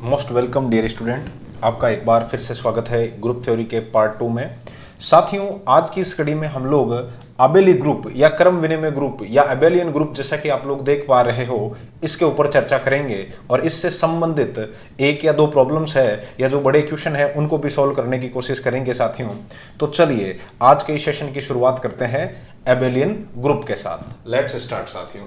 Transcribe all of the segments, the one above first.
Most welcome dear student, आपका एक बार फिर से स्वागत है ग्रुप थ्योरी के पार्ट 2 में। साथियों, आज की इस कड़ी में हम लोग आबेली ग्रुप या क्रम विनिमय ग्रुप या अबेलियन ग्रुप जैसा कि आप लोग देख पा रहे हो, इसके ऊपर चर्चा करेंगे और इससे संबंधित एक या दो प्रॉब्लम्स है या जो बड़े क्वेश्चन है उनको भी सॉल्व करने की कोशिश करेंगे साथियों। तो चलिए आज के इस सेशन की शुरुआत करते हैं अबेलियन ग्रुप के साथ। लेट्स स्टार्ट साथियों।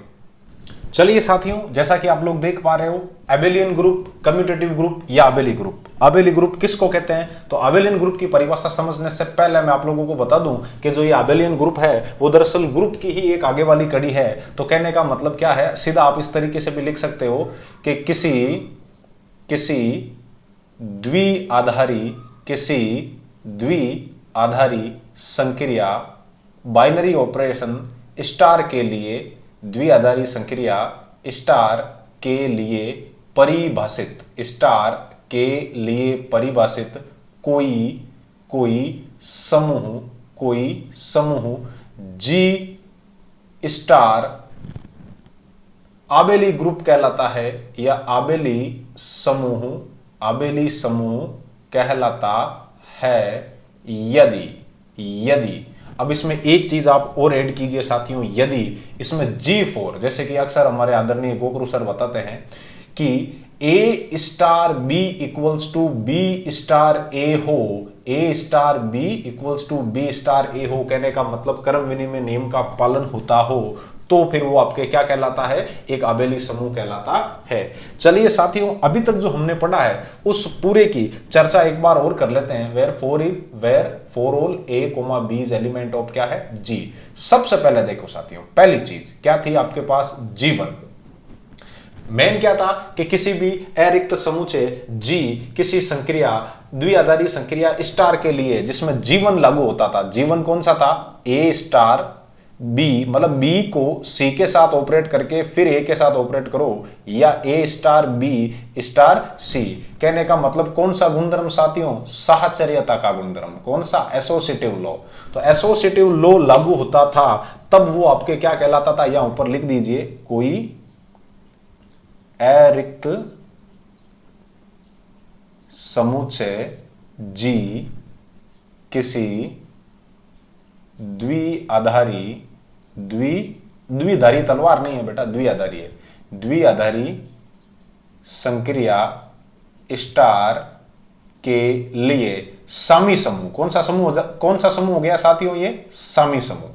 चलिए साथियों, जैसा कि आप लोग देख पा रहे हो, अबेलियन ग्रुप, कम्यूटेटिव ग्रुप या आबेली ग्रुप। आबेली ग्रुप किसको कहते हैं? तो आबेलियन ग्रुप की परिभाषा समझने से पहले मैं आप लोगों को बता दूं कि जो ये आबेलियन ग्रुप है वो दरअसल ग्रुप की ही एक आगे वाली कड़ी है। तो कहने का मतलब क्या है, सीधा आप इस तरीके से भी लिख सकते हो कि किसी द्विआधारी संक्रिया बाइनरी ऑपरेशन स्टार के लिए, द्विआधारी संक्रिया स्टार के लिए परिभाषित कोई समूह जी स्टार आबेली ग्रुप कहलाता है या आबेली समूह कहलाता है यदि अब इसमें एक चीज आप और ऐड कीजिए साथियों, यदि इसमें G4, जैसे कि अक्सर हमारे आदरणीय गोकरू सर बताते हैं कि A star B equals to B star A हो, A star B equals to B star A हो, कहने का मतलब क्रम विनिमय नियम का पालन होता हो, तो फिर वो आपके क्या कहलाता है? एक आबेली समूह कहलाता है। चलिए साथियों, अभी तक जो हमने पढ़ा है उस पूरे की चर्चा एक बार और कर लेते हैं। Where for all A, B is element of क्या है? G। सबसे पहले देखो साथियों, पहली चीज क्या थी आपके पास? G1। मेन क्या था कि किसी भी अरिक्त समूचे G किसी संक्रिया, द्विआधारी संक्रिया स्टार के लिए जिसमें G1 लागू होता था। G1 कौन सा था? A स्टार B, मतलब B को C के साथ ऑपरेट करके फिर A के साथ ऑपरेट करो, या A star B star C। कहने का मतलब कौन सा गुणधर्म साथियों? साहचर्यता का गुणधर्म। कौन सा? Associative law. तो एसोसिएटिव लॉ लागू होता था तब वो आपके क्या कहलाता था? यहां ऊपर लिख दीजिए, कोई अरिक्त समुच्चय G किसी द्विधारी तलवार नहीं है बेटा, द्विआधारी है, द्विआधारी संक्रिया स्टार के लिए सामी समूह। कौन सा समूह हो गया साथियों? ये सामी समूह।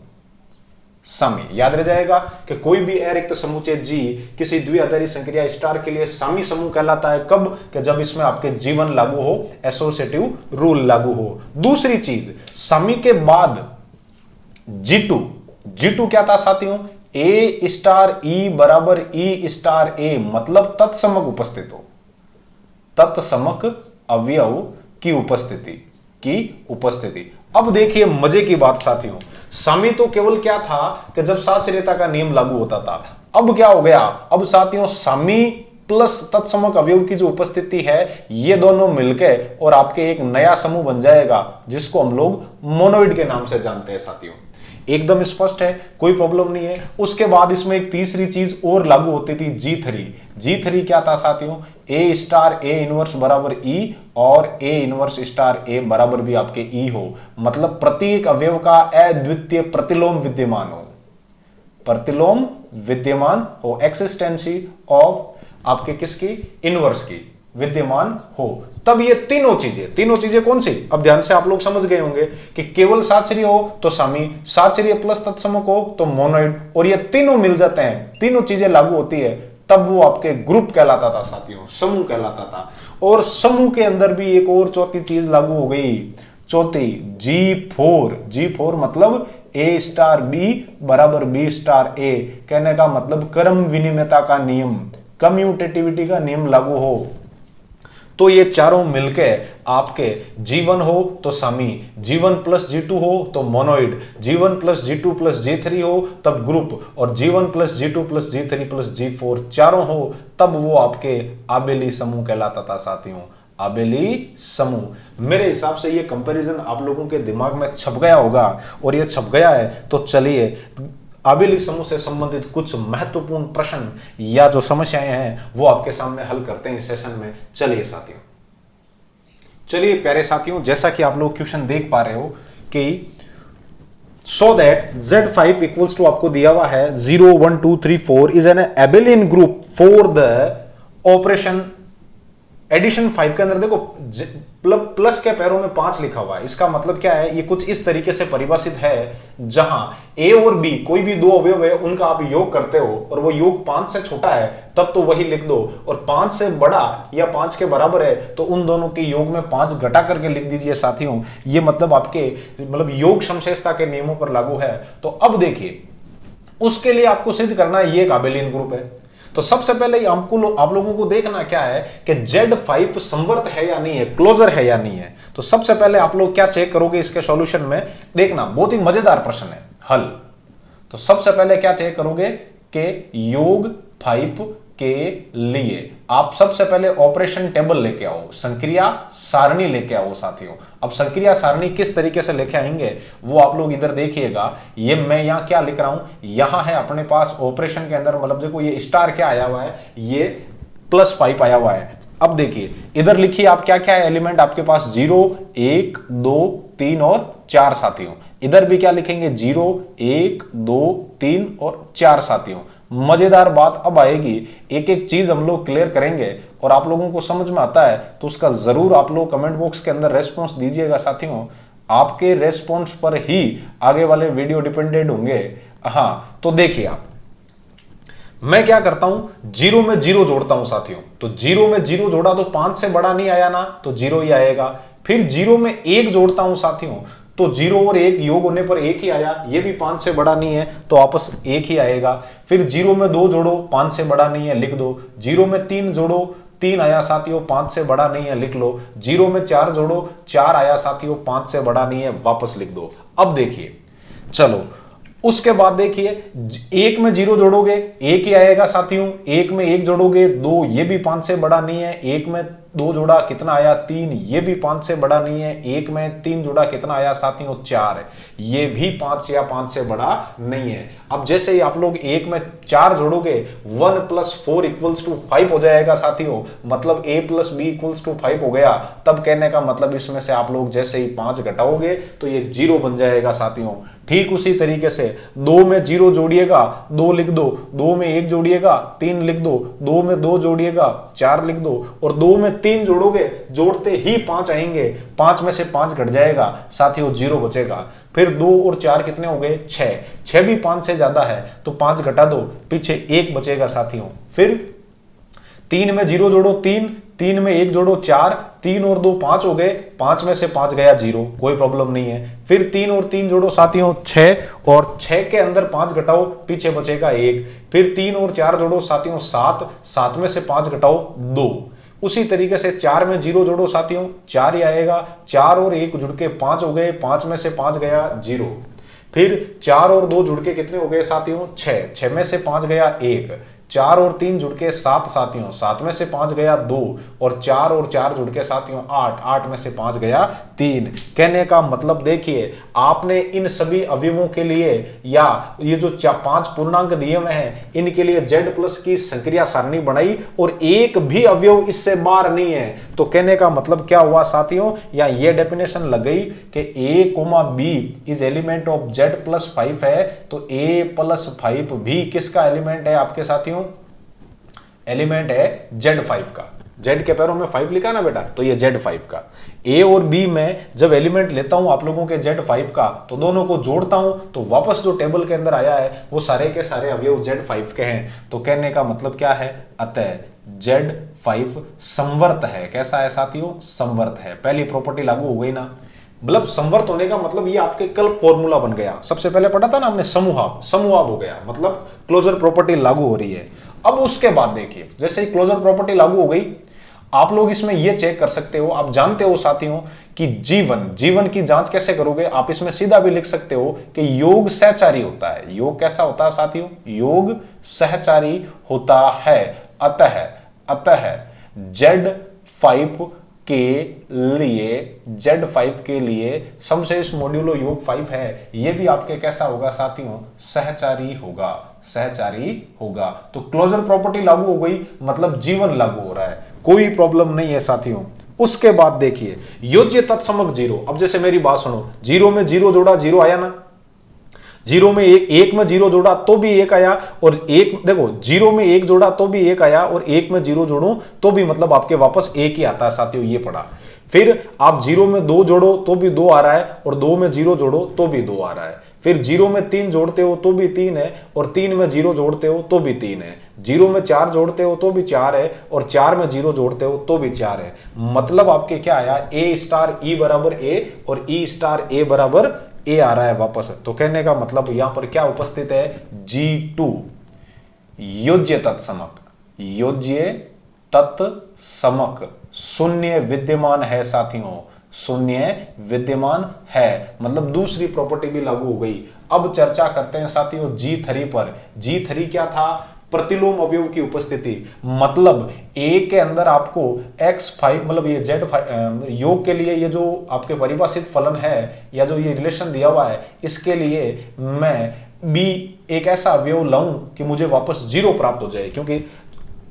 सामी याद रह जाएगा कि कोई भी अरिक्त समुच्चय G किसी द्विआधारी संक्रिया स्टार के लिए सामी समूह कहलाता है। कब? कि जब इसमें आपके G1 लागू हो, एसोसिएटिव रूल लागू हो। दूसरी चीज, सामी के बाद G2 क्या था साथियों? A स्टार E बराबर E स्टार A, मतलब तत्समक उपस्थित हो, तत्समक अवयव की उपस्थिति। अब देखिए मजे की बात साथियों, सामी तो केवल क्या था कि जब साहचर्यता का नियम लागू होता था। अब क्या हो गया? अब साथियों सामी प्लस तत्समक अवयव की जो उपस्थिति है, ये दोनों मिलकर और आपके एक नया समूह बन जाएगा जिसको हम लोग मोनोइड के नाम से जानते हैं साथियों। एकदम स्पष्ट है, कोई प्रॉब्लम नहीं है। उसके बाद इसमें एक तीसरी चीज और लागू होती थी, G3 क्या था साथियों? A स्टार A इनवर्स बराबर E और A इनवर्स स्टार A बराबर भी आपके E हो, मतलब प्रत्येक अवयव का अद्वितीय प्रतिलोम विद्यमान हो, एक्सिस्टेंसी ऑफ आपके किसकी? इनवर्स की विद्यमान हो। तब ये तीनों चीजें कौन सी? अब ध्यान से आप लोग समझ गए होंगे कि केवल साहचर्य हो तो सामी, साहचर्य प्लस तत्समक हो तो मोनोइड, और ये तीनों मिल जाते हैं, तीनों चीजें लागू होती है, तब वो आपके ग्रुप कहलाता था साथियों, समूह कहलाता था। और समूह के अंदर भी एक और चौथी चीज लागू हो गई, चौथी G4 मतलब A स्टार B बराबर B स्टार A, कहने का मतलब क्रम विनिमयता का नियम, कम्यूटेटिविटी का नियम लागू हो। तो ये चारों मिलकर आपके G1 हो तो सामी, G1 प्लस G2 हो तो monoid, G1 plus G2 plus G3 हो तब ग्रुप, और G1 plus G2 plus G3 plus G4 चारों हो तब वो आपके आबेली समूह कहलाता था साथियों, आबेली समूह। मेरे हिसाब से ये कंपैरिजन आप लोगों के दिमाग में छप गया होगा, और ये छप गया है तो चलिए आबेली समूह से संबंधित कुछ महत्वपूर्ण प्रश्न या जो समस्याएं हैं वो आपके सामने हल करते हैं इस सेशन में। चलिए साथियों, चलिए प्यारे साथियों, जैसा कि आप लोग क्वेश्चन देख पा रहे हो कि so that Z5 equals to आपको दिया हुआ है 0 1 2 3 4 is an abelian group for the operation addition 5 के अंदर देखो प्लस के पैरों में 5 लिखा हुआ है। इसका मतलब क्या है, ये कुछ इस तरीके से परिभाषित है जहां ए और बी कोई भी दो अवयव है उनका आप योग करते हो और वो योग 5 से छोटा है तब तो वही लिख दो, और 5 से बड़ा या 5 के बराबर है तो उन दोनों के योग में 5 घटा करके लिख दीजिए साथियों। ये मतलब आपके योग समशेषता के नियमों पर लागू है। तो अब देखिए, उसके लिए आपको सिद्ध करना है ये एक आबेलियन ग्रुप है। तो सबसे पहले आप लोगों को देखना क्या है कि Z5 संवर्त है या नहीं है, क्लोजर है या नहीं है। तो सबसे पहले आप लोग क्या चेक करोगे इसके सॉल्यूशन में, देखना बहुत ही मजेदार प्रश्न है हल। तो सबसे पहले क्या चेक करोगे कि योग 5 के लिए आप सबसे पहले ऑपरेशन टेबल लेके आओ, संक्रिया सारणी लेके आओ साथियों। अब संक्रिया सारणी किस तरीके से लेके आएंगे वो आप लोग इधर देखिएगा। ये मैं यहां क्या लिख रहा हूं, यहां है अपने पास ऑपरेशन के अंदर, मतलब देखो ये स्टार क्या आया हुआ है, ये +5 आया हुआ है। अब देखिए इधर लिखिए आप क्या क्या है एलिमेंट आपके पास, 0 1 2 3 और 4 साथियों। इधर भी क्या लिखेंगे, 0 1 2 3 और 4 साथियों। मजेदार बात अब आएगी, एक एक चीज हम लोग क्लियर करेंगे और आप लोगों को समझ में आता है तो उसका जरूर आप लोग कमेंट बॉक्स के अंदर रेस्पॉन्स दीजिएगा साथियों। आपके रेस्पॉन्स पर ही आगे वाले वीडियो डिपेंडेंट होंगे। हाँ तो देखिए आप, मैं क्या करता हूं, 0 में 0 जोड़ता हूं साथियों। तो 0 में 0 जोड़ा तो 5 से बड़ा नहीं आया ना, तो 0 ही आएगा। फिर 0 में 1 जोड़ता हूं साथियों, तो 0 और 1 योग होने पर 1 ही आया, ये भी 5 से बड़ा नहीं है तो वापस 1 ही आएगा। फिर 0 में 2 जोड़ो, 5 से बड़ा नहीं है, लिख दो। 0 में 3 जोड़ो, 3 आया साथियों, 5 से बड़ा नहीं है, लिख लो। 0 में 4 जोड़ो, 4 आया साथियों, 5 से बड़ा नहीं है, वापस लिख दो। अब देखिए चलो उसके बाद देखिए, 1 में 0 जोड़ोगे 1 ही आएगा साथियों, 1 में 1 जोड़ोगे 2, ये भी 5 से बड़ा नहीं है। 1 में 2 जोड़ा कितना आया, 3, ये भी 5 से बड़ा नहीं है। 1 में 3 जोड़ा कितना आया साथियों, 4, ये भी 5 या 5 से बड़ा नहीं है। अब जैसे ही आप लोग 1 में 4 जोड़ोगे 1 + 4 = 5 हो जाएगा साथियों, मतलब a + b = 5 हो गया। तब कहने का मतलब इसमें से आप लोग जैसे ही 5 घटाओगे तो ये 0 बन जाएगा साथियों। ठीक उसी तरीके से 2 में 0 जोड़िएगा 2 लिख दो, 2 में 1 जोड़िएगा 3 लिख दो, 2 में 2 जोड़िएगा 4 लिख दो, और 2 में 3 जोड़ोगे जोड़ते ही 5 आएंगे, 5 में से 5 घट जाएगा साथियों, 0 बचेगा। फिर 2 और 4 कितने हो गए, 6, 6 भी 5 से ज्यादा है तो 5 घटा दो, पीछे 1 बचेगा साथियों। फिर 3 में 0 जोड़ो 3, 3 में 1 जोड़ो 4, 3 और 2 5 हो गए, 5 में से 5 गया 0, कोई प्रॉब्लम नहीं है। फिर 3 और 3 जोड़ो साथियों 6, और 6 के अंदर 5 घटाओ, पीछे बचेगा 1। फिर 3 और 4 जोड़ो साथियों 7, 7 में से 5 घटाओ 2। उसी तरीके से 4 में 0 जोड़ो साथियों 4 ही आएगा, 4 और 1 जुड़ के 5 हो गए, 5 में से 5 गया 0। फिर 4 और 2 जुड़ के कितने हो गए साथियों, 6, 6 में से 5 गया 1। 4 और 3 जुड़ के 7 साथियों, 7 में से 5 गया 2, और 4 और 4 जुड़ के साथियों 8, 8 में से 5 गया 3। कहने का मतलब देखिए, आपने इन सभी अवयवों के लिए या ये जो 5 पूर्णांक दिए हुए हैं इनके लिए Z+ की संक्रिया सारणी बनाई और एक भी अवयव इससे बाहर नहीं है। तो कहने का मतलब क्या हुआ साथियों, या ये डेफिनेशन लग गई कि A, B is element of Z+5 है, तो A+5 भी किसका एलिमेंट है आपके साथियों, एलिमेंट है Z5 का। Z के पैरों में 5 लिखा ना बेटा, तो ये Z5 का। A और B में जब एलिमेंट लेता हूं आप लोगों के Z5 का, तो दोनों को जोड़ता हूं तो वापस जो टेबल के अंदर आया है वो सारे के सारे अवयव Z5 के हैं। तो कहने का मतलब क्या है, अतः Z5 संवर्त है। कैसा है साथियों, संवर्त है। पहली प्रॉपर्टी लागू हो गई ना, मतलब संवर्त होने का मतलब ये आपके कल फॉर्मूला बन गया। सबसे पहले पढ़ा था ना हमने समूहाब हो गया, मतलब क्लोजर प्रॉपर्टी लागू हो रही है। अब उसके बाद देखिए, जैसे ही क्लोजर प्रॉपर्टी लागू हो गई, आप लोग इसमें यह चेक कर सकते हो, आप जानते हो साथियों कि जीवन की जांच कैसे करोगे। आप इसमें सीधा भी लिख सकते हो कि योग सहचारी होता है। योग कैसा होता है साथियों, योग सहचारी होता है। अतः Z5 के लिए Z5 के लिए समशेष मॉड्यूलो योग 5 है, ये भी आपके कैसा होगा साथियों, सहचारी होगा, सहचारी होगा। तो क्लोजर प्रॉपर्टी लागू हो गई, मतलब जीवन लागू हो रहा है, कोई प्रॉब्लम नहीं है साथियों। उसके बाद देखिए योज्य तत्समक जीरो। अब जैसे मेरी बात सुनो, जीरो में जीरो जोड़ा जीरो आया ना, जीरो में एक में जीरो जोड़ा तो भी एक आया, और एक देखो जीरो में एक जोड़ा तो भी एक आया, और एक में जीरो जोड़ो तो भी मतलब आपके वापस एक ही आता है साथियों, ये पढ़ा। फिर आप जीरो में दो जोड़ो तो भी दो आ रहा है, और दो में जीरो जोड़ो तो भी दो आ रहा है। फिर जीरो में तीन जोड़ते हो तो भी तीन है, और तीन में जीरो जोड़ते हो तो भी तीन है। जीरो में चार जोड़ते हो तो भी चार है, और चार में जीरो जोड़ते हो तो भी चार है। मतलब आपके क्या आया, ए स्टार ई बराबर ए, और ई स्टार ए बराबर ए आ रहा है वापस। तो कहने का मतलब यहां पर क्या उपस्थित है, G2 योज्य तत्समक, योज्य तत्समक शून्य विद्यमान है साथियों, शून्य विद्यमान है, मतलब दूसरी प्रॉपर्टी भी लागू हो गई। अब चर्चा करते हैं साथियों G3 पर। G3 क्या था, प्रतिलोम अवयव की उपस्थिति, मतलब A के अंदर आपको X5 मतलब ये Z5 योग के लिए ये जो आपके परिभाषित फलन है या जो ये रिलेशन दिया हुआ है, इसके लिए मैं B एक ऐसा अवयव लाऊं कि मुझे वापस जीरो प्राप्त हो जाए। क्योंकि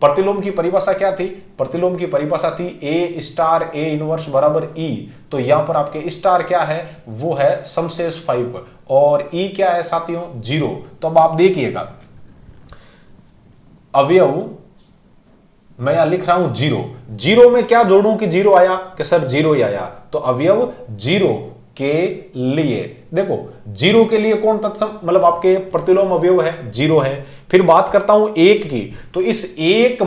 प्रतिलोम की परिभाषा क्या थी, प्रतिलोम की परिभाषा थी A स्टार A इनवर्स बराबर E। तो यहां पर आपके स्टार क्या है, वो है समशेष 5, और E क्या है साथियों, जीरो। तो अब आप देखिएगा अवयव मैं यहां लिख रहा हूं जीरो, जीरो में क्या जोड़ूं कि जीरो आया, कि सर जीरो ही आया। तो अवयव जीरो के लिए देखो, जीरो के लिए कौन तत्सम मतलब आपके प्रतिलोम अवयव है, जीरो है। फिर बात करता हूं एक की, तो इस एक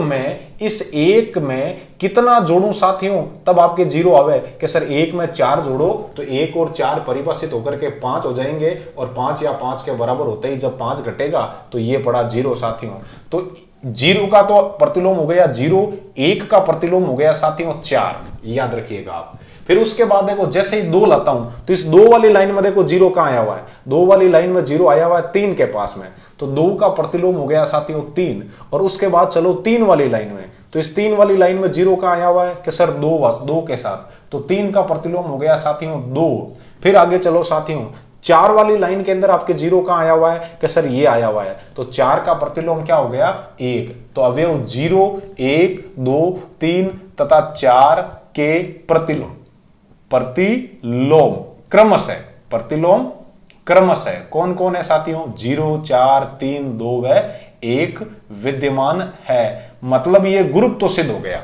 में कितना जोड़ूं साथियों, तब आपके जीरो आवे, कि सर एक में चार जोड़ो तो एक और चार परिभाषित होकर के पांच हो जाएंगे, और पांच या पांच के बराबर होते ही जब पांच घटेगा तो ये पड़ा जीरो साथियों। तो जीरो का तो प्रतिलोम हो गया जीरो, एक का प्रतिलोम हो गया साथियों चार, याद रखिएगा आप। फिर उसके बाद देखो जैसे ही दो लाता हूं, तो इस दो वाली लाइन में देखो जीरो कहां आया हुआ है, दो वाली लाइन में जीरो आया हुआ है तीन के पास में, तो दो का प्रतिलोम हो गया साथियों तीन। और उसके बाद चलो तीन वाली लाइन में, तो इस तीन वाली लाइन में जीरो कहां आया हुआ है, कि सर दो के साथ, तो तीन का प्रतिलोम हो गया साथियों दो। फिर आगे चलो साथियों, चार वाली लाइन के अंदर आपके जीरो कहां आया हुआ है, कि सर ये आया हुआ है, तो चार का प्रतिलोम क्या हो गया, एक। तो अवयव जीरो, एक, दो, तीन तथा चार के प्रतिलोम क्रमशः, प्रतिलोम क्रमशः कौन कौन है साथियों, जीरो, चार, तीन, दो व एक विद्यमान है। मतलब ये ग्रुप तो सिद्ध हो गया,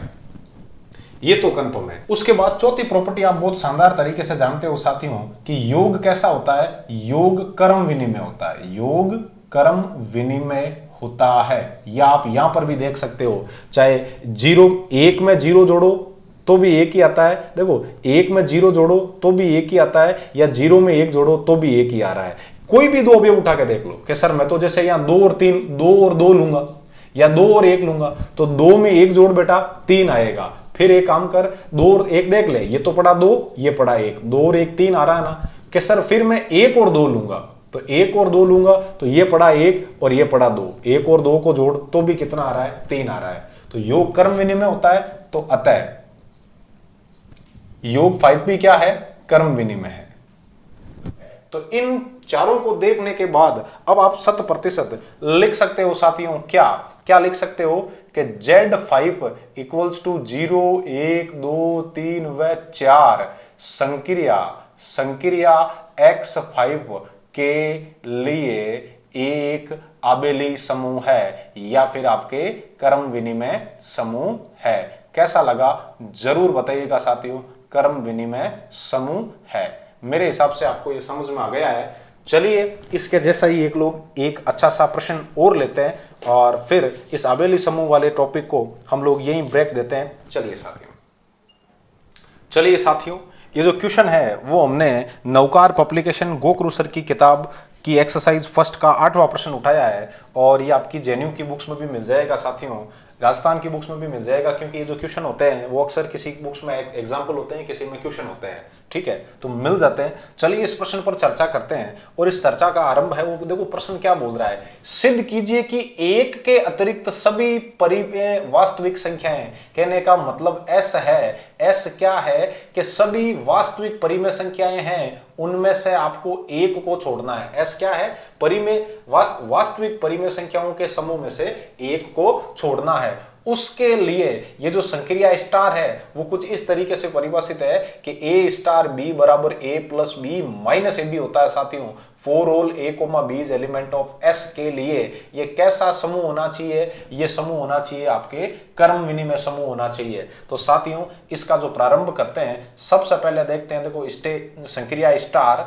ये तो कंफर्म है। उसके बाद चौथी प्रॉपर्टी आप बहुत शानदार तरीके से जानते हो साथियों कि योग कैसा होता है, योग कर्म विनिमय होता है, योग कर्म विनिमय होता है। या आप यहां पर भी देख सकते हो, चाहे जीरो एक में जीरो जोड़ो तो भी एक ही आता है, देखो एक में जीरो जोड़ो तो भी एक ही आता है, या जीरो में एक जोड़ो तो भी एक ही आ रहा है। कोई भी दो अवयव उठा के देख लो कि सर मैं तो जैसे यहां दो और तीन, दो और दो लूंगा या दो और एक लूंगा, तो दो में एक जोड़ बेटा तीन आएगा। फिर एक काम कर, दो और एक देख ले, ये तो पड़ा दो, ये पड़ा एक, दो और एक तीन आ रहा है ना, कि सर फिर मैं एक और दो लूंगा, तो एक और दो लूंगा तो ये पड़ा एक और ये पड़ा दो, एक और दो को जोड़ तो भी कितना आ रहा है, तीन आ रहा है। तो योग कर्म विनिमय होता है, तो अतः योग 5 भी क्या है, कर्म विनिमय है। तो इन चारों को देखने के बाद अब आप 100% लिख सकते हो साथियों, क्या क्या लिख सकते हो कि Z5 इक्वल्स टू 0, 1, 2, 3 व 4 संक्रिया X5 के लिए एक आबेली समूह है, या फिर आपके कर्म विनिमय समूह है। कैसा लगा जरूर बताइएगा साथियों, कर्म विनिमय समूह है। मेरे हिसाब से आपको ये समझ में आ गया है। चलिए इसके जैसा ही एक अच्छा सा प्रश्न और लेते हैं, और फिर इस आबेली समूह वाले टॉपिक को हम लोग यहीं ब्रेक देते हैं। चलिए साथियों, ये जो क्वेश्चन है वो हमने नवकार पब्लिकेशन गोकुरु सर की किताब की एक्सरसाइज फर्स्ट का 8वां प्रश्न उठाया है, और ये आपकी जेएनयू की बुक्स में भी मिल जाएगा साथियों। राजस्थान की बुक्स में भी मिल जाएगा, क्योंकि ये जो क्वेश्चन होते हैं वो अक्सर किसी बुक्स में एग्जाम्पल होते हैं, किसी में क्वेश्चन होते हैं, ठीक है, तो मिल जाते हैं। चलिए इस प्रश्न पर चर्चा करते हैं, और इस चर्चा का आरंभ है वो देखो प्रश्न क्या बोल रहा है, सिद्ध कीजिए कि एक के अतिरिक्त सभी परिमेय वास्तविक संख्याएं, कहने का मतलब एस है, एस क्या है कि सभी वास्तविक परिमेय संख्याएं हैं, उनमें से आपको एक को छोड़ना है। एस क्या है, परिमेय वास्तविक परिमेय संख्याओं के समूह में से एक को छोड़ना है। उसके लिए ये जो संक्रिया स्टार है वो कुछ इस तरीके से परिभाषित है कि ए स्टार बी बराबर A plus B minus A B होता है साथियों। For all A comma B is element of S के लिए ये कैसा समूह होना चाहिए, ये समूह होना चाहिए आपके कर्म विनिमय समूह होना चाहिए। तो साथियों इसका जो प्रारंभ करते हैं, सबसे पहले देखते हैं, देखो संक्रिया स्टार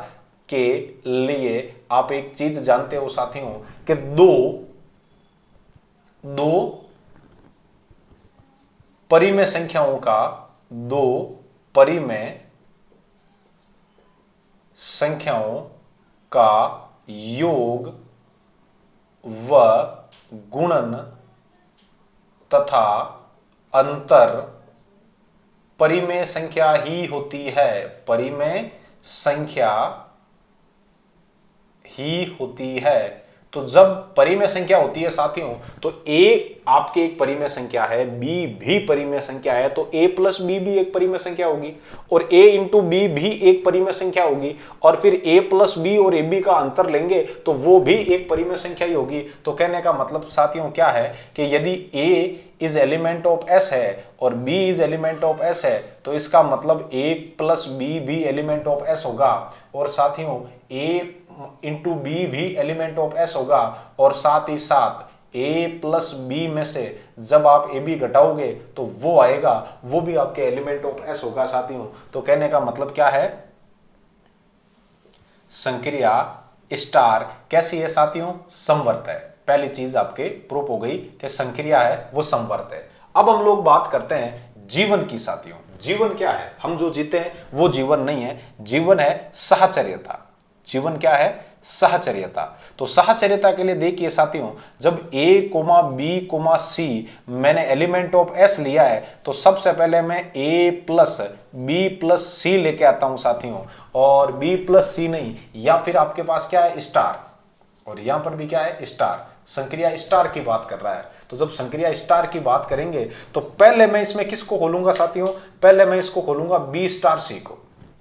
के लिए आप एक चीज जानते हो साथियों कि दो परिमेय संख्याओं का, दो परिमेय संख्याओं का योग व गुणन तथा अंतर परिमेय संख्या ही होती है, परिमेय संख्या ही होती है। तो जब परिमेय संख्या होती है साथियों, तो a आपकी एक परिमेय संख्या है, b भी परिमेय संख्या है, तो a प्लस b भी एक परिमेय संख्या होगी, और a इंटू b भी एक परिमेय संख्या होगी, और फिर a प्लस b और ab का अंतर लेंगे तो वो भी एक परिमेय संख्या ही होगी। तो कहने का मतलब साथियों क्या है कि यदि a is element of s है और b is element of s है, तो इसका मतलब a प्लस b भी एलिमेंट ऑफ s होगा, और साथियों a इंटू बी भी एलिमेंट ऑफ एस होगा, और साथ ही साथ a प्लस बी में से जब आप ए बी घटाओगे तो वो आएगा, वो भी आपके एलिमेंट ऑफ एस होगा साथियों। तो कहने का मतलब क्या है, संक्रिया स्टार कैसी है साथियों, समवर्त है। पहली चीज आपके प्रूफ हो गई कि संक्रिया है वो समवर्त है। अब हम लोग बात करते हैं जीवन की साथियों। जीवन क्या है, हम जो जीते हैं वो जीवन नहीं है, जीवन है साहचर्यता। जीवन क्या है, साहचर्यता। तो साहचर्यता के लिए देखिए साथियों, जब a comma B comma C मैंने एलिमेंट ऑफ s लिया है, तो सबसे पहले मैं a प्लस बी प्लस सी लेके आता हूं साथियों, और b प्लस सी नहीं, या फिर आपके पास क्या है स्टार, और यहां पर भी क्या है स्टार, संक्रिया स्टार की बात कर रहा है। तो जब संक्रिया स्टार की बात करेंगे तो पहले मैं इसमें किसको खोलूंगा साथियों, पहले मैं इसको खोलूंगा बी स्टार सी को,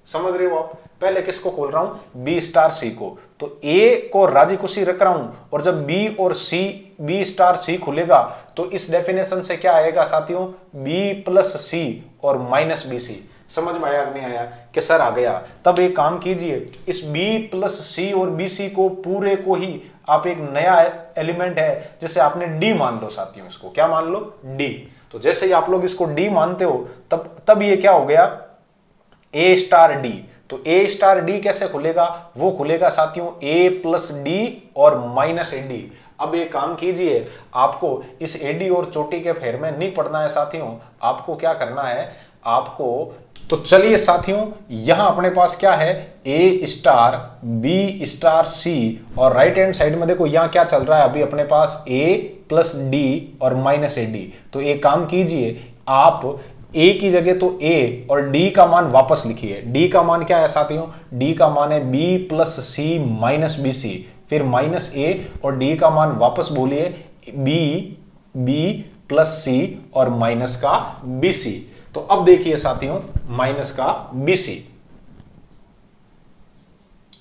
समझ रहे हो आप, पहले किसको खोल रहा हूं, बी स्टार सी को। तो ए को राजी खुशी रख रहा हूं, और जब बी और सी, बी स्टार सी खुलेगा तो इस डेफिनेशन से क्या आएगा साथियों, बी प्लस सी और माइनस बी सी। समझ में आया नहीं आया कि सर आ गया, तब एक काम कीजिए, इस बी प्लस सी और बी सी को पूरे को ही आप एक नया एलिमेंट है जैसे आपने डी मान लो साथियों, इसको क्या मान लो, डी। तो जैसे ही आप लोग इसको डी मानते हो तब ये क्या हो गया, ए स्टार डी। तो ए स्टार डी कैसे खुलेगा, वो खुलेगा साथियों ए प्लस डी और माइनस ए डी। अब एक काम कीजिए, आपको इस एडी और चोटी के फेर में नहीं पड़ना है साथियों, आपको क्या करना है, आपको, तो चलिए साथियों यहां अपने पास क्या है, ए स्टार बी स्टार सी, और राइट हैंड साइड में देखो यहां क्या चल रहा है, अभी अपने पास ए प्लस डी और माइनस ए डी। तो एक काम कीजिए, आप ए की जगह तो ए और डी का मान वापस लिखिए। डी का मान क्या है साथियों, डी का मान है बी प्लस सी माइनस बी सी, फिर माइनस ए और डी का मान वापस बोलिए बी प्लस सी और माइनस का बी सी। तो अब देखिए साथियों माइनस का बी सी,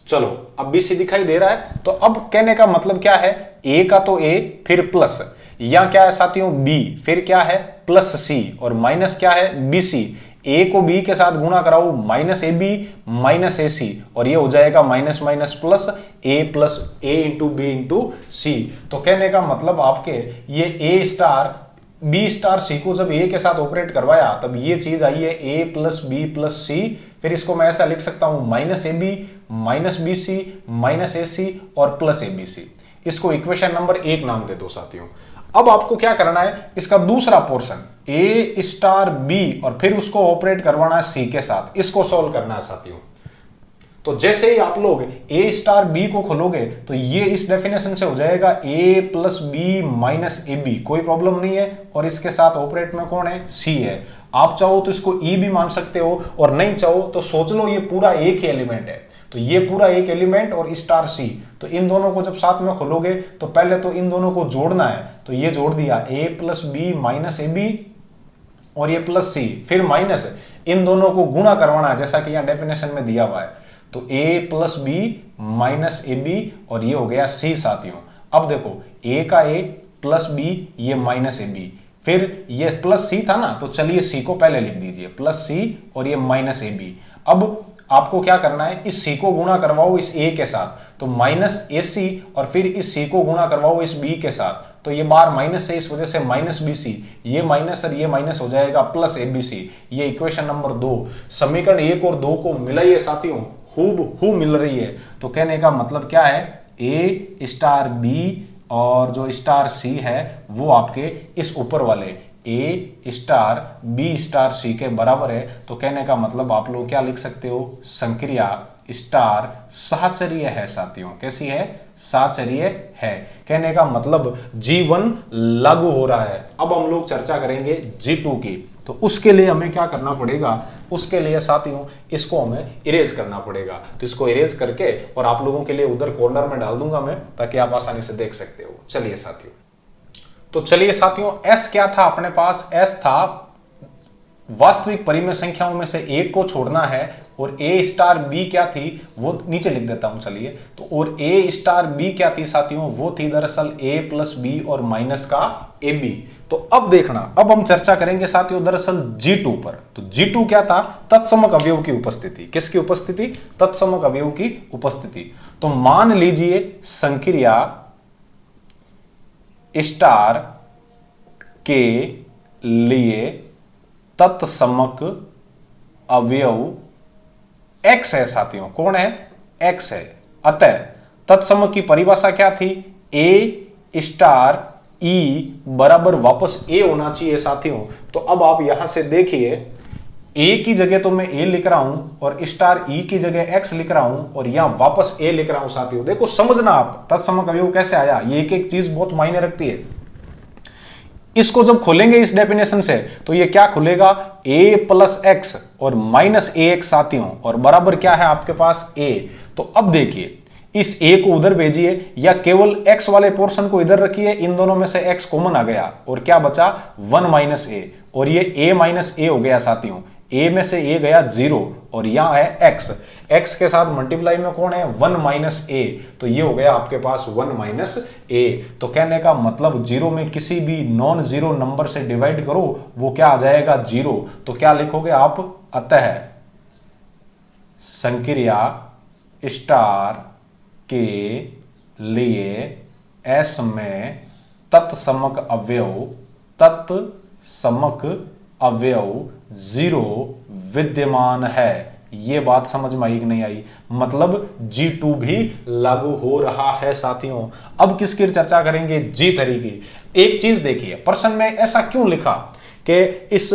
चलो अब बी सी दिखाई दे रहा है। तो अब कहने का मतलब क्या है, ए का तो ए फिर प्लस, या क्या है साथियों बी, फिर क्या है प्लस सी, और माइनस क्या है बी सी। ए को बी के साथ गुणा कराओ, minus A B minus A C, और ये हो जाएगा माइनस माइनस प्लस ए इंटू बी इंटू सी। तो कहने का मतलब आपके ये ए स्टार बी स्टार सी को जब ए के साथ ऑपरेट करवाया तब ये चीज आई है A plus B plus C, फिर इसको मैं ऐसा लिख सकता हूं minus A B minus B C minus A C और प्लस ए बी सी। इसको इक्वेशन नंबर 1 नाम दे दो साथियों। अब आपको क्या करना है, इसका दूसरा पोर्शन ए स्टार बी और फिर उसको ऑपरेट करवाना है सी के साथ, इसको सॉल्व करना है साथियों। तो जैसे ही आप लोग ए स्टार बी को खोलोगे तो ये इस डेफिनेशन से हो जाएगा A plus B minus A B, कोई प्रॉब्लम नहीं है। और इसके साथ ऑपरेट में कौन है, सी है। आप चाहो तो इसको ई भी मान सकते हो और नहीं चाहो तो सोच लो ये पूरा एक ही एलिमेंट है, तो ये पूरा एक एलिमेंट और स्टार सी, तो इन दोनों को जब साथ में खोलोगे तो पहले तो इन दोनों को जोड़ना है, तो ये जोड़ दिया A plus B minus A B और ये प्लस सी, फिर माइनस इन दोनों को गुणा करवाना है जैसा कि यहां डेफिनेशन में दिया हुआ है, तो A plus B minus A B और ये हो गया सी साथियों। अब देखो ए का ए प्लस बी ये माइनस ए बी, फिर ये प्लस सी था ना, तो चलिए सी को पहले लिख दीजिए प्लस सी और ये माइनस ए बी। अब आपको क्या करना है, इस सी को गुणा करवाओ इस ए के साथ, तो माइनस ए सी, और फिर इस सी को गुणा करवाओ इस बी के साथ, तो ये बार माइनस है इस वजह से माइनस बी सी, ये माइनस और ये माइनस हो जाएगा प्लस ए बी सी। ये इक्वेशन नंबर 2। समीकरण 1 और 2 को मिलाइए साथियों, हूबहू मिल रही है। तो कहने का मतलब क्या है, ए स्टार बी और जो स्टार सी है वो आपके इस ऊपर वाले ए स्टार बी स्टार सी के बराबर है। तो कहने का मतलब आप लोग क्या लिख सकते हो, संक्रिया स्टार साहचर्य है साथियों। कैसी है, साहचर्य है। कहने का मतलब G1 लागू हो रहा है। अब हम लोग चर्चा करेंगे G2 की, तो उसके लिए हमें क्या करना पड़ेगा, उसके लिए साथियों इसको हमें इरेज करना पड़ेगा। तो इसको इरेज करके और आप लोगों के लिए उधर कॉर्नर में डाल दूंगा मैं, ताकि आप आसानी से देख सकते हो। चलिए साथियों, तो चलिए साथियों, S क्या था अपने पास, S था वास्तविक परिमेय संख्याओं में से एक को छोड़ना है, और A स्टार B क्या थी वो नीचे लिख देता हूं चलिए। तो और A स्टार B क्या थी साथियों, वो थी दरअसल A प्लस B और माइनस का AB। तो अब देखना, अब हम चर्चा करेंगे साथियों दरअसल G2 पर। तो G2 क्या था, तत्समक अवयव की उपस्थिति। किसकी उपस्थिति, तत्समक अवयव की उपस्थिति। तो मान लीजिए संक्रिया स्टार के लिए तत्समक अवयव x है साथियों। कौन है, x है। अतः तत्समक की परिभाषा क्या थी, a स्टार e बराबर वापस a होना चाहिए साथियों। तो अब आप यहां से देखिए, a की जगह तो मैं a लिख रहा हूं और स्टार e की जगह x लिख रहा हूं और यहां वापस a लिख रहा हूं साथियों। देखो समझना आप तत्समक अवयव कैसे आया, ये एक एक चीज बहुत मायने रखती है। इसको जब खोलेंगे इस डेफिनेशन से तो ये क्या खुलेगा, a प्लस एक्स और माइनस ए एक्स साथियों, और बराबर क्या है आपके पास a। तो अब देखिए इस a को उधर भेजिए या केवल x वाले पोर्शन को इधर रखिए, इन दोनों में से x कॉमन आ गया और क्या बचा 1 माइनस a, और ये a माइनस ए हो गया साथियों। a में से a गया 0 और यहां है x, x के साथ मल्टीप्लाई में कौन है 1 माइनस ए, तो ये हो गया आपके पास 1 माइनस ए। तो कहने का मतलब 0 में किसी भी नॉन जीरो नंबर से डिवाइड करो वो क्या आ जाएगा 0। तो क्या लिखोगे आप, अतः संक्रिया स्टार के लिए S में तत्समक अवयव 0 विद्यमान है। ये बात समझ में आई कि नहीं आई, मतलब G2 भी लागू हो रहा है साथियों। अब किसकी चर्चा करेंगे, G3 की। एक चीज देखिए, प्रश्न में ऐसा क्यों लिखा कि इस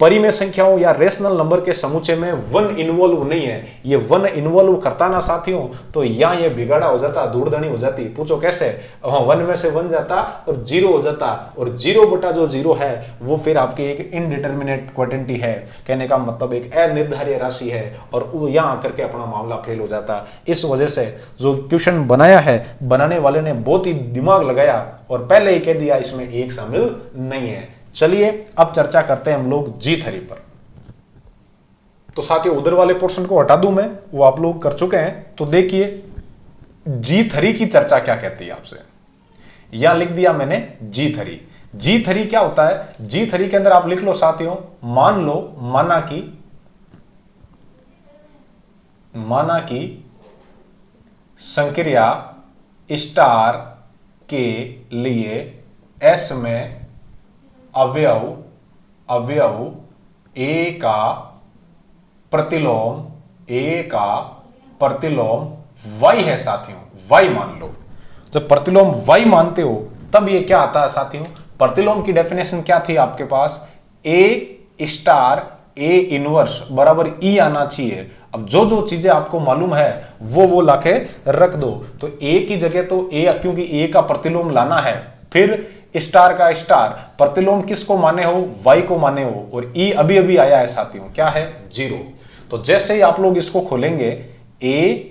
परिमेय संख्याओं या रेशनल नंबर के समुच्चय में 1 इन्वॉल्व नहीं है। ये 1 इन्वॉल्व करता ना साथियों तो यहां ये बिगाड़ा हो जाता, धूड़धनी हो जाती। पूछो कैसे, 1 में से 1 जाता और 0 हो जाता, और 0 बटा जो 0 है वो फिर आपकी एक इनडिटर्मिनेट क्वांटिटी है। कहने का मतलब एक अनिर्धारित राशि है, और यहां आकर के अपना मामला फेल हो जाता। इस वजह से जो क्वेश्चन बनाया है, बनाने वाले ने बहुत ही दिमाग लगाया और पहले ही कह दिया इसमें एक शामिल नहीं है। चलिए अब चर्चा करते हैं हम लोग G3 पर। तो साथियों उधर वाले पोर्शन को हटा दूं मैं, वो आप लोग कर चुके हैं। तो देखिए G3 की चर्चा क्या कहती है आपसे, यहां लिख दिया मैंने G3। G3 क्या होता है, G3 के अंदर आप लिख लो साथियों, मान लो माना कि संक्रिया स्टार के लिए S में अवयव A का प्रतिलोम Y है साथियों। Y मान लो, जब प्रतिलोम Y मानते हो तब ये क्या आता है साथियों, प्रतिलोम की डेफिनेशन क्या थी आपके पास, A स्टार A इनवर्स बराबर E आना चाहिए। अब जो जो चीजें आपको मालूम है वो लाके रख दो। तो ए की जगह तो ए, क्योंकि ए का प्रतिलोम लाना है, फिर स्टार का स्टार, प्रतिलोम किसको माने हो, वाई को माने हो, और ई अभी अभी आया है साथियों, क्या है, 0। तो जैसे ही आप लोग इसको खोलेंगे ए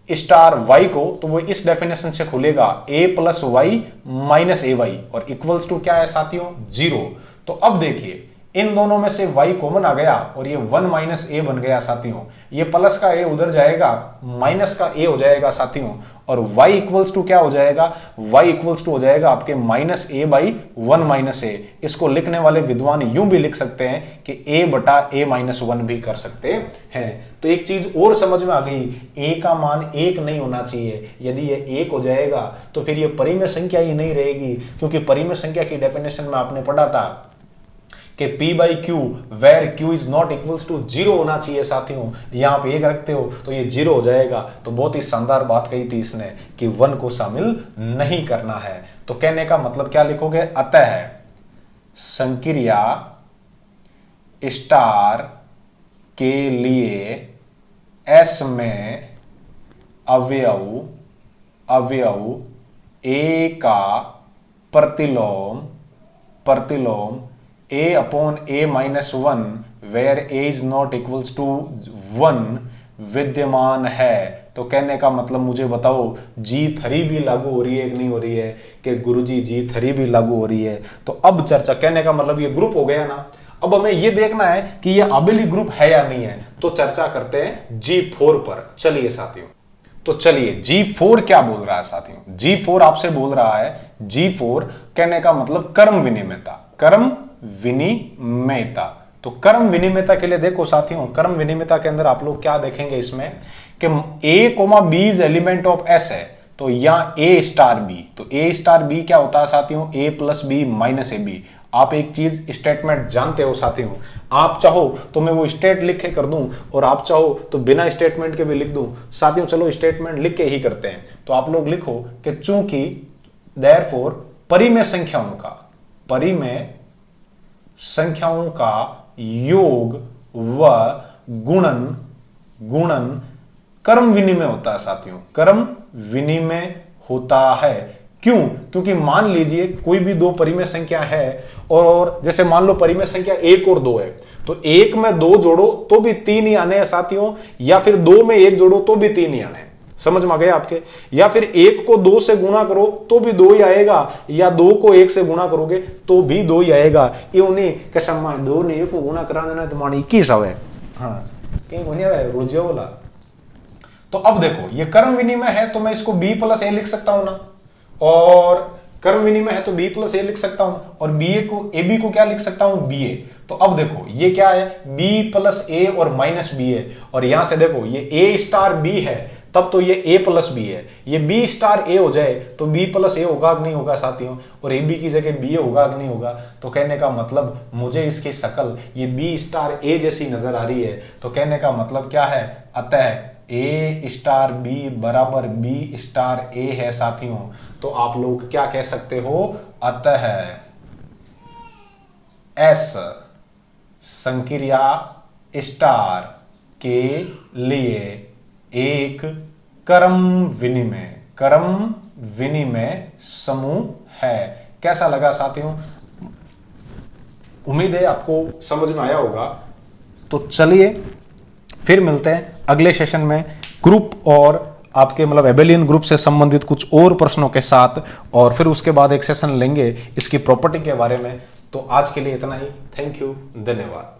स्टार वाई को, तो वो इस डेफिनेशन से खुलेगा a plus Y minus A Y, और इक्वल्स टू क्या है साथियों, 0। तो अब देखिए इन दोनों में से y कॉमन आ गया और ये 1 माइनस ए बन गया साथियों। ये प्लस का a उधर जाएगा, माइनस का a हो जाएगा साथियों, और y इक्वल्स टू क्या हो जाएगा, y इक्वल्स टू हो जाएगा आपके माइनस ए बाई 1 माइनस ए। इसको लिखने वाले विद्वान यूं भी लिख सकते हैं कि a बटा a माइनस 1 भी कर सकते हैं। तो एक चीज और समझ में आ गई, a का मान 1 नहीं होना चाहिए। यदि ये 1 हो जाएगा तो फिर ये परिमेय संख्या ही नहीं रहेगी, क्योंकि परिमेय संख्या की डेफिनेशन में आपने पढ़ा था कि P by Q where Q is not equals to 0 होना चाहिए साथियों। यहाँ पे 1 रखते हो तो ये 0 हो जाएगा। तो बहुत ही शानदार बात कही थी इसने कि 1 को शामिल नहीं करना है। तो कहने का मतलब क्या लिखोगे, अतः संक्रिया स्टार के लिए S में अवयव A का प्रतिलोम a upon a minus 1 where a is not equals to 1 विद्यमान है। तो कहने का मतलब मुझे बताओ G3 भी लागू हो रही है कि नहीं हो रही है, कि गुरुजी G3 भी लागू हो रही है। तो अब चर्चा, कहने का मतलब ये ग्रुप हो गया ना, अब हमें ये देखना है कि ये आबेली ग्रुप है या नहीं है। तो चर्चा करते हैं G4 पर। चलिए साथियों, तो चलिए G4 क्या बोल रहा है साथियों। G4 आपसे बोल रहा है, G4 कहने का मतलब कर्म विनिमयता, कर्म विनिमयता। तो कर्म विनिमयता के लिए देखो साथियों, कर्म विनिमयता के अंदर आप लोग क्या देखेंगे इसमें कि a, b is element of s है, तो यहां a स्टार b, तो a स्टार b क्या होता है साथियों, a plus B minus A B. आप एक चीज स्टेटमेंट जानते हो साथियों, आप चाहो तो मैं वो स्टेट लिख के कर दूं और आप चाहो तो बिना स्टेटमेंट के भी लिख दूं साथियों। चलो स्टेटमेंट लिख के ही करते हैं। तो आप लोग लिखो कि चूंकि देयरफॉर परिमेय संख्याओं का योग व गुणन कर्म विनिमय होता है साथियों, कर्म विनिमय होता है। क्यों? क्योंकि मान लीजिए कोई भी दो परिमेय संख्या है, और जैसे मान लो परिमेय संख्या 1 और 2 है, तो 1 में 2 जोड़ो तो भी 3 ही आने हैं साथियों, या फिर 2 में 1 जोड़ो तो भी 3 ही आने हैं। समझ में आ गया आपके? या फिर 1 को 2 से गुणा करो तो भी 2 ही आएगा, या 2 को 1 से गुणा करोगे तो भी 2 ही आएगा। ये उन्हें कसम 2 ने 1 को गुणा करा देना तो मानी 21 आवे। हाँ, कहीं होने वाला रोजिया वाला। तो अब देखो ये कर्म विनिमय है तो मैं इसको b प्लस ए लिख सकता हूं ना, और कर्म विनिमय है तो b प्लस ए लिख सकता हूं, और ab को क्या लिख सकता हूं, ba। तो अब देखो ये क्या है, b प्लस ए और माइनस बी है, और यहां से देखो ये a स्टार b है तब तो ये a प्लस बी है, ये b स्टार a हो जाए तो b प्लस ए होगा कि नहीं होगा साथियों, और ab की जगह ba होगा कि नहीं होगा। तो कहने का मतलब मुझे इसकी शकल ये b स्टार a जैसी नजर आ रही है। तो कहने का मतलब क्या है, अतः a स्टार b बराबर b स्टार a है साथियों। तो आप लोग क्या कह सकते हो, अतः s संक्रिया स्टार के लिए एक कर्म विनिमय समूह है। कैसा लगा साथियों? उम्मीद है आपको समझ में आया होगा। तो चलिए फिर मिलते हैं अगले सेशन में ग्रुप और आपके मतलब एबेलियन ग्रुप से संबंधित कुछ और प्रश्नों के साथ, और फिर उसके बाद एक सेशन लेंगे इसकी प्रॉपर्टी के बारे में। तो आज के लिए इतना ही। थैंक यू, धन्यवाद।